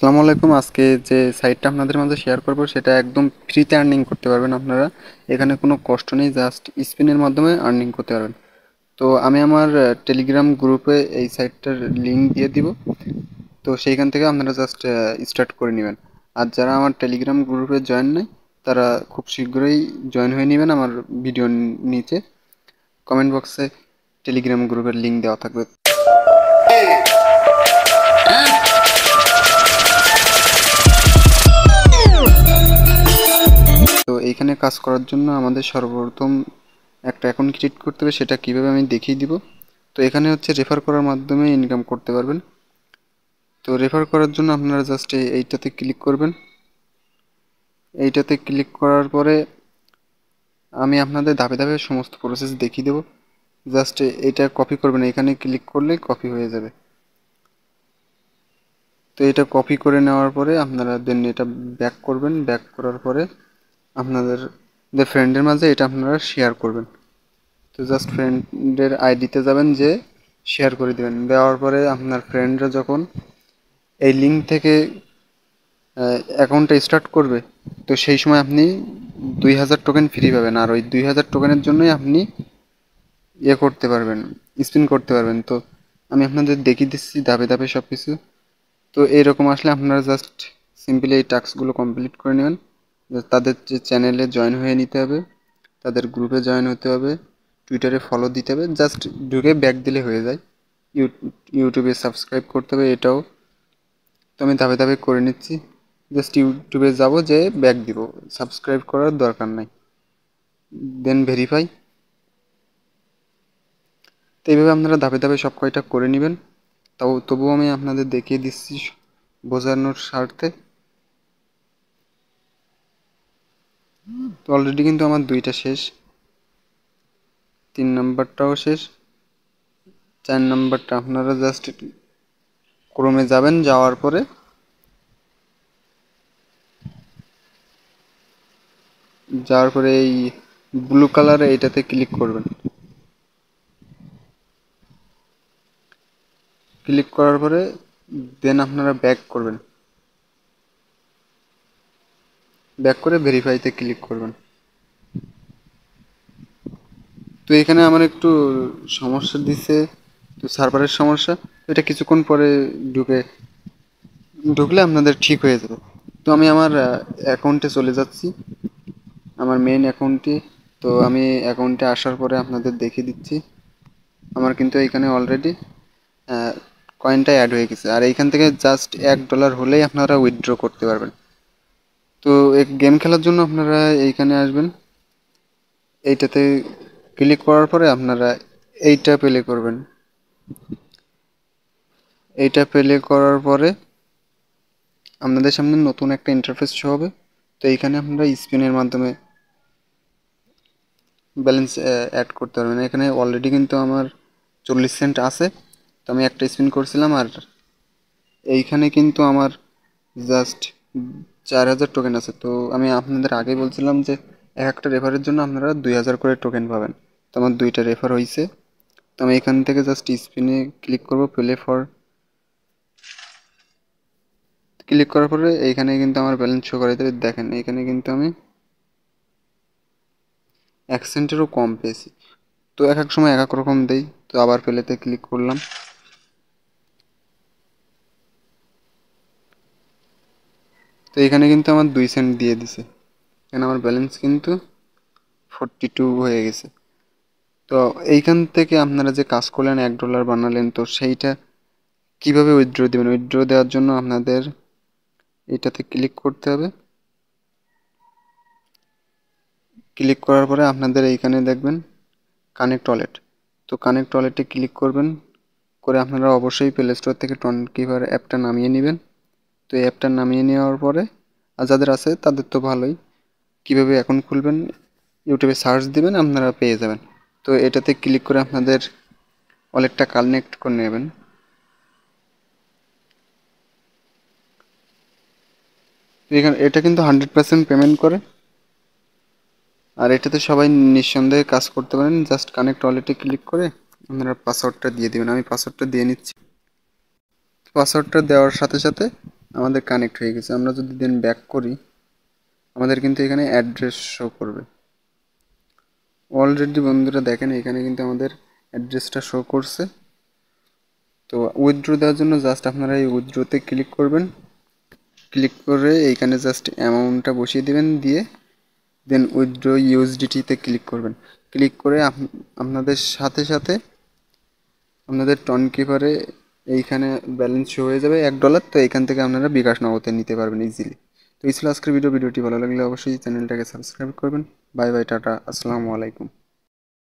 আসসালামু আলাইকুম। আজকে যে সাইটটা আপনাদের মাঝে শেয়ার করব সেটা একদম ফ্রিতে আর্নিং করতে পারবেন আপনারা। এখানে কোনো কষ্ট নেই, জাস্ট স্পিনের মাধ্যমে আর্নিং করতে পারবেন। তো আমি আমার টেলিগ্রাম গ্রুপে এই সাইটটার লিংক দিয়ে দিব। তো সেইখান থেকে আপনারা জাস্ট স্টার্ট করে নেবেন। আর যারা আমার টেলিগ্রাম গ্রুপে জয়েন নেই তারা খুব শীঘ্রই জয়েন হয়ে নেবেন। আমার ভিডিওর নিচে কমেন্ট বক্সে টেলিগ্রাম গ্রুপের লিংক দেওয়া থাকবে। তো এইখানে কাজ করার জন্য আমাদের সর্বপ্রথম একটা অ্যাকাউন্ট ক্রিয়েট করতে হবে। সেটা কিভাবে আমি দেখিয়ে দিব। তো এখানে হচ্ছে রেফার করার মাধ্যমে ইনকাম করতে পারবেন। তো রেফার করার জন্য আপনারা জাস্ট এইটাতে ক্লিক করবেন। এইটাতে ক্লিক করার পরে আমি আপনাদের ধাপে ধাপে সমস্ত প্রসেস দেখিয়ে দেবো। জাস্ট এটা কপি করবেন, এখানে ক্লিক করলে কপি হয়ে যাবে। তো এটা কপি করে নেওয়ার পরে আপনারা দেন এটা ব্যাক করবেন। ব্যাক করার পরে আপনাদের ফ্রেন্ডের মাঝে এটা আপনারা শেয়ার করবেন। তো জাস্ট ফ্রেন্ডের আইডিতে যাবেন, যে শেয়ার করে দেবেন। দেওয়ার পরে আপনার ফ্রেন্ডরা যখন এই লিঙ্ক থেকে অ্যাকাউন্টটা স্টার্ট করবে, তো সেই সময় আপনি 2000 টোকেন ফ্রি পাবেন। আর ওই 2000 টোকেনের জন্যই আপনি করতে পারবেন, স্পিন করতে পারবেন। তো আমি আপনাদের দেখিয়ে দিচ্ছি ধাপে ধাপে সব কিছু। তো এইরকম আসলে আপনারা জাস্ট সিম্পলি এই টাস্কগুলো কমপ্লিট করে নেবেন। তাদের যে চ্যানেলে জয়েন হয়ে নিতে হবে, তাদের গ্রুপে জয়েন হতে হবে, টুইটারে ফলো দিতে হবে। জাস্ট ঢুকে ব্যাক দিলে হয়ে যায়। ইউটিউবে সাবস্ক্রাইব করতে হবে, এটাও তো আমি ধাপে ধাপে করে নিচ্ছি। জাস্ট ইউটিউবে যাব, যে ব্যাক দিব, সাবস্ক্রাইব করার দরকার নাই। Then verify. তো এইভাবে আপনারা ধাপে ধাপে সব কয়টা করে নেবেন। তবুও আমি আপনাদের দেখিয়ে দিচ্ছি বোঝানোর স্বার্থে। তো অলরেডি কিন্তু আমার 2টা শেষ, 3 নাম্বারটাও শেষ, 4 নাম্বারটা আপনারা জাস্ট ক্রোমে যাবেন। যাওয়ার পরে এই ব্লু কালারে এটাতে ক্লিক করবেন। ক্লিক করার পরে দেন আপনারা ব্যাক করবেন। ব্যাক করে ভেরিফাইতে ক্লিক করবেন। তো এখানে আমার একটু সমস্যা দিচ্ছে, তো সার্ভারের সমস্যা। তো এটা কিছুক্ষণ পরে ঢুকলে আপনাদের ঠিক হয়ে যাবে। তো আমি আমার অ্যাকাউন্টে চলে যাচ্ছি, আমার মেইন অ্যাকাউন্টে। তো আমি অ্যাকাউন্টে আসার পরে আপনাদের দেখিয়ে দিচ্ছি। আমার কিন্তু এখানে অলরেডি কয়েনটা অ্যাড হয়ে গেছে। আর এইখান থেকে জাস্ট $1 হলেই আপনারা উইথড্র করতে পারবেন। তো এই গেম খেলার জন্য আপনারা এইখানে আসবেন। এইটাতে ক্লিক করার পরে আপনারা এইটা প্লে করবেন। এইটা প্লে করার পরে আপনাদের সামনে নতুন একটা ইন্টারফেস শো হবে। তো এইখানে আপনারা স্পিনের মাধ্যমে ব্যালেন্স অ্যাড করতে পারবেন। এখানে অলরেডি কিন্তু আমার 40 সেন্ট আছে। তো আমি একটা স্পিন করছিলাম, আর এইখানে কিন্তু আমার জাস্ট 4000 টোকেন আছে। তো আমি আপনাদের আগেই বলছিলাম যে একটা রেফারের জন্য আপনারা 2000 করে টোকেন পাবেন। তো আমার 2টা রেফার হয়েছে। তো আমি এখান থেকে জাস্ট স্পিনে ক্লিক করব, প্লে ফর। ক্লিক করার পরে এইখানে কিন্তু আমার ব্যালেন্স শো করে দেবে। দেখেন এখানে কিন্তু আমি 1 সেন্টেরও কম পেয়েছি। তো এক এক সময় এক এক রকম দেই। তো আবার প্লেতে ক্লিক করলাম। তো এখানে কিন্তু আমার 2 সেন্ট দিয়ে দিছে। এখানে আমার ব্যালেন্স কিন্তু 42 হয়ে গেছে। তো এইখান থেকে আপনারা যে কাজ করলেন, $1 বানালেন, তো সেইটা কিভাবে উইথড্র দেবেন? উইথড্র দেওয়ার জন্য আপনাদের এটাতে ক্লিক করতে হবে। ক্লিক করার পরে আপনাদের এইখানে দেখবেন কানেক্ট ওয়ালেট। তো কানেক্ট ওয়ালেটে ক্লিক করবেন। করে আপনারা অবশ্যই প্লে স্টোর থেকে টনকিপার অ্যাপটা নামিয়ে নেবেন। তো এই অ্যাপটা নামিয়ে নেওয়ার পরে, আর যাদের আছে তাদের তো ভালোই। কীভাবে অ্যাকাউন্ট খুলবেন, ইউটিউবে সার্চ দিবেন, আপনারা পেয়ে যাবেন। তো এটাতে ক্লিক করে আপনাদের ওয়ালেটটা কানেক্ট করে নেবেন। এখানে এটা কিন্তু 100% পেমেন্ট করে। আর এটাতে সবাই নিঃসন্দেহে কাজ করতে পারেন। জাস্ট কানেক্ট ওয়ালেটে ক্লিক করে আপনারা পাসওয়ার্ডটা দিয়ে দেবেন। আমি পাসওয়ার্ডটা দিয়ে নিচ্ছি। পাসওয়ার্ডটা দেওয়ার সাথে সাথে আমাদের কানেক্ট হয়ে গেছে। আমরা যদি দেন ব্যাক করি, আমাদের কিন্তু এখানে অ্যাড্রেস শো করবে। অলরেডি বন্ধুরা দেখেন এখানে কিন্তু আমাদের অ্যাড্রেসটা শো করছে। তো উইথড্র দেওয়ার জন্য জাস্ট আপনারা এই উইথড্রোতে ক্লিক করবেন। ক্লিক করে এইখানে জাস্ট অ্যামাউন্টটা বসিয়ে দেবেন, দিয়ে দেন উইথড্র ইউএসডিটিতে ক্লিক করবেন। ক্লিক করে আপনাদের সাথে সাথে আপনাদের টনকিপারে এইখানে ব্যালেন্স শো হয়ে যাবে $1। তো এইখান থেকে আপনারা বিকাশ নগদে নিতে পারবেন ইজিলি। তো এই ছিল আজকের ভিডিওটি ভালো লাগলে অবশ্যই চ্যানেলটাকে সাবস্ক্রাইব করবেন। বাই বাই, টাটা, আসসালামু আলাইকুম।